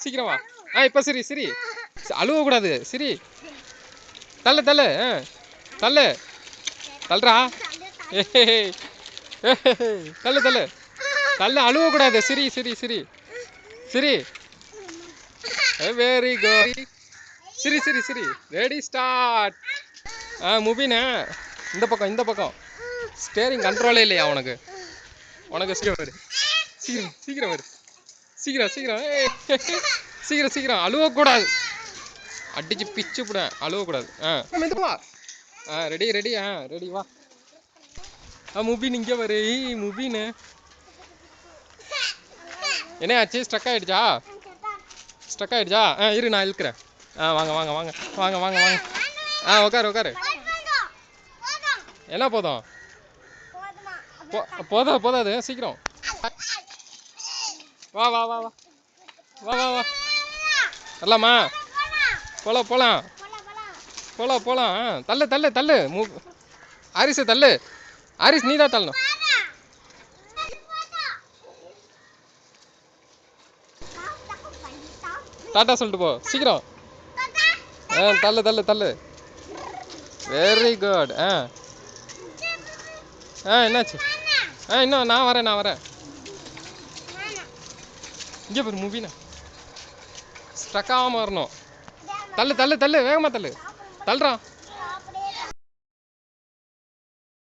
சீக்கிரம் வா. இப்போ சரி சரி, அழுவக்கூடாது. சரி தள்ளு தள்ளு, தள்ளு தள்ளுறா. தள்ளு தள்ளு தள்ளு, அழுவக்கூடாது. சரி சரி சரி சரி, வெரி குட். சரி சரி சரி, ரெடி ஸ்டார்ட். முபினே, இந்த பக்கம் இந்த பக்கம். ஸ்டேரிங் கண்ட்ரோலே இல்லையா உனக்கு? சீக்கிரம் வரு, சீக்கிரம் சீக்கிரம் வரு, சீக்கிரம் சீக்கிரம். சீக்கிரம் சீக்கிரம், அழுவக்கூடாது. அடிச்சு பிச்சு விட, அழுவக்கூடாது. ரெடி ரெடி, ரெடி வா. முபின் இங்கே வரு. முபின் என்ன ஆச்சு? ஸ்ட்ரக் ஆகிடுச்சா? ஸ்ட்ரக் ஆகிடுச்சா? இரு நான் இழுக்கிறேன். வாங்க வாங்க வாங்க வாங்க வாங்க வாங்க. உட்காரு உட்காரு. என்ன போதும்? போதாது. சீக்கிரம் வா வா வா வா வா வா வா. வரலாமா? போலாம் போலாம் போலாம் போலாம். தள்ளு தள்ளு தள்ளு. ஹாரிஸ் தள்ளு. ஹாரிஸ் நீ தான் தள்ளணும். டாட்டா சொல்லிட்டு போ சீக்கிரம். தள்ளு தள்ளு தள்ளு. Very good. என்னாச்சு? இன்னும் நான் வரேன். இங்கே போய் மூவினா ஸ்ட்ரக் ஆகாமல் வரணும். தள்ளு தள்ளு தள்ளு, வேகமாக தள்ளு. தள்ளுறான்.